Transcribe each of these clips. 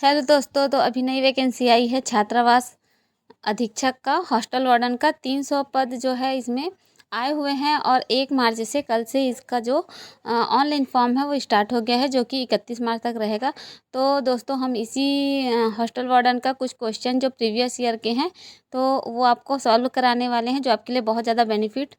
Hello दोस्तों, तो अभी नई वैकेंसी आई है छात्रावास अधीक्षक का, हॉस्टल वार्डन का। 300 पद जो है इसमें आए हुए हैं और 1 मार्च से, कल से इसका जो ऑनलाइन फॉर्म है वो स्टार्ट हो गया है, जो कि 31 मार्च तक रहेगा। तो दोस्तों, हम इसी हॉस्टल वार्डन का कुछ क्वेश्चन जो प्रीवियस ईयर के हैं तो वो आपको सॉल्व कराने वाले हैं, जो आपके लिए बहुत ज़्यादा बेनिफिट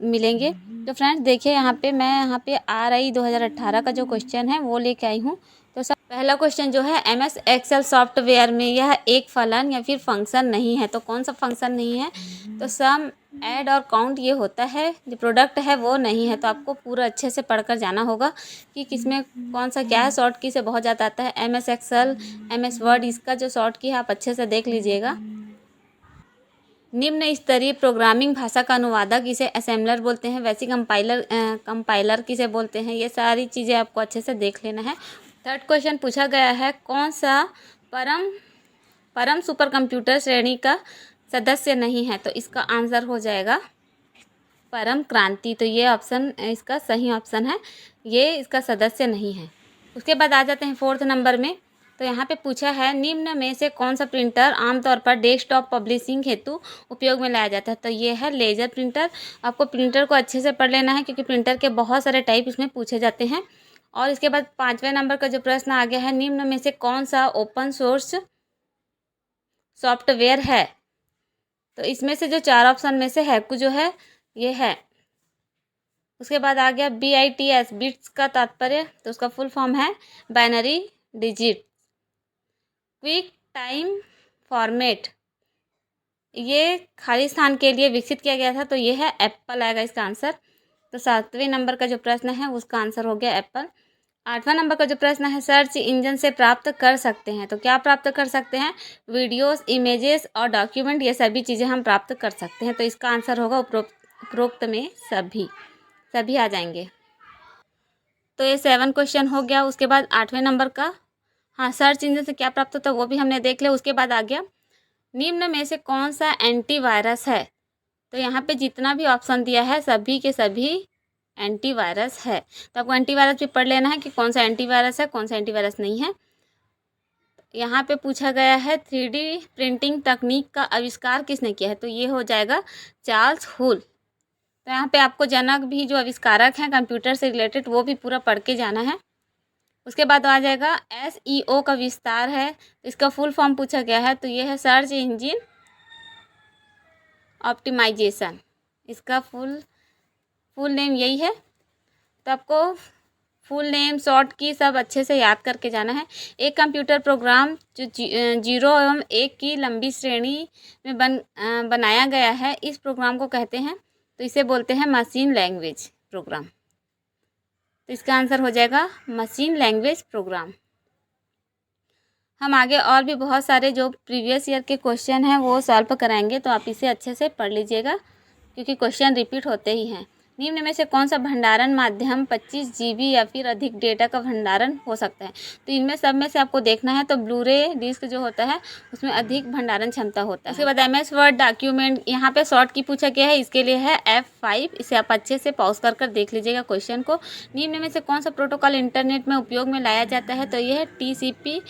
मिलेंगे। तो फ्रेंड्स देखिए, यहाँ पे RI 2018 का जो क्वेश्चन है वो लेके आई हूँ। तो सब पहला क्वेश्चन जो है, MS एक्सेल सॉफ्टवेयर में यह एक फलन या फिर फंक्शन नहीं है। तो कौन सा फंक्शन नहीं है? तो सम, ऐड और काउंट ये होता है, जो प्रोडक्ट है वो नहीं है। तो आपको पूरा अच्छे से पढ़कर जाना होगा कि किसमें कौन सा क्या है। शॉर्ट की से बहुत ज़्यादा आता है, MS एक्सेल, MS वर्ड, इसका जो शॉर्ट की है आप अच्छे से देख लीजिएगा। निम्न स्तरीय प्रोग्रामिंग भाषा का अनुवादक, इसे असेंबलर बोलते हैं। वैसे कंपाइलर किसे बोलते हैं? ये सारी चीज़ें आपको अच्छे से देख लेना है। थर्ड क्वेश्चन पूछा गया है, कौन सा परम सुपर कंप्यूटर श्रेणी का सदस्य नहीं है? तो इसका आंसर हो जाएगा परम क्रांति। तो ये ऑप्शन इसका सही ऑप्शन है, ये इसका सदस्य नहीं है। उसके बाद आ जाते हैं 4th नंबर में। तो यहाँ पे पूछा है, निम्न में से कौन सा प्रिंटर आमतौर पर डेस्कटॉप पब्लिशिंग हेतु उपयोग में लाया जाता है? तो ये है लेजर प्रिंटर। आपको प्रिंटर को अच्छे से पढ़ लेना है, क्योंकि प्रिंटर के बहुत सारे टाइप इसमें पूछे जाते हैं। और इसके बाद 5वें नंबर का जो प्रश्न आ गया है, निम्न में से कौन सा ओपन सोर्स सॉफ्टवेयर है? तो इसमें से जो 4 ऑप्शन में से हैकू जो है ये है। उसके बाद आ गया BITS, बिट्स का तात्पर्य, तो उसका फुल फॉर्म है binary digit. Quick time format, ये खाली स्थान के लिए विकसित किया गया था, तो ये है एप्पल आएगा इसका आंसर। तो 7वें नंबर का जो प्रश्न है उसका आंसर हो गया एप्पल। 8वां नंबर का जो प्रश्न है, सर्च इंजन से प्राप्त कर सकते हैं। तो क्या प्राप्त कर सकते हैं? वीडियोस, इमेजेस और डॉक्यूमेंट, ये सभी चीज़ें हम प्राप्त कर सकते हैं। तो इसका आंसर होगा उपरोक्त में सभी आ जाएंगे। तो ये 7 क्वेश्चन हो गया। उसके बाद 8वें नंबर का, हाँ, सर्च इंजन से क्या प्राप्त होता है वो भी हमने देख लिया। उसके बाद आ गया, निम्न में से कौन सा एंटीवायरस है? तो यहाँ पे जितना भी ऑप्शन दिया है सभी के सभी एंटीवायरस है। तो आपको एंटीवायरस भी पढ़ लेना है कि कौन सा एंटीवायरस है, कौन सा एंटीवायरस नहीं है। यहाँ पे पूछा गया है, 3D प्रिंटिंग तकनीक का आविष्कार किसने किया है? तो ये हो जाएगा चार्ल्स हुल। तो यहाँ पे आपको जनक भी जो आविष्कारक हैं कंप्यूटर से रिलेटेड वो भी पूरा पढ़ के जाना है। उसके बाद आ जाएगा SEO का विस्तार है, इसका फुल फॉर्म पूछा गया है, तो ये है सर्च इंजन ऑप्टिमाइजेशन। इसका फुल नेम यही है। तो आपको फुल नेम, शॉर्ट की सब अच्छे से याद करके जाना है। एक कंप्यूटर प्रोग्राम जो 0 एवं 1 की लंबी श्रेणी में बनाया गया है, इस प्रोग्राम को कहते हैं, तो इसे बोलते हैं मशीन लैंग्वेज प्रोग्राम। तो इसका आंसर हो जाएगा मशीन लैंग्वेज प्रोग्राम। हम आगे और भी बहुत सारे जो प्रीवियस ईयर के क्वेश्चन हैं वो सॉल्व कराएंगे, तो आप इसे अच्छे से पढ़ लीजिएगा, क्योंकि क्वेश्चन रिपीट होते ही हैं। निम्न में से कौन सा भंडारण माध्यम 25 GB या फिर अधिक डेटा का भंडारण हो सकता है? तो इनमें सब में से आपको देखना है, तो ब्लूरे डिस्क जो होता है उसमें अधिक भंडारण क्षमता होता है। उसके बाद MS वर्ड डॉक्यूमेंट, यहाँ पे शॉर्ट की पूछा गया है, इसके लिए है F5। इसे आप अच्छे से पॉज कर देख लीजिएगा क्वेश्चन को। निम्न में से कौन सा प्रोटोकॉल इंटरनेट में उपयोग में लाया जाता है? तो ये है TCP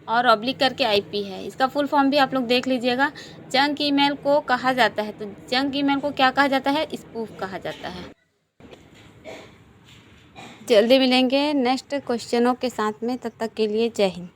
और ऑब्लिक करके IP है। इसका फुल फॉर्म भी आप लोग देख लीजिएगा। जंक ईमेल को कहा जाता है, तो जंक ईमेल को क्या कहा जाता है? स्पूफ कहा जाता है। जल्दी मिलेंगे नेक्स्ट क्वेश्चनों के साथ में, तब तक के लिए जय हिंद।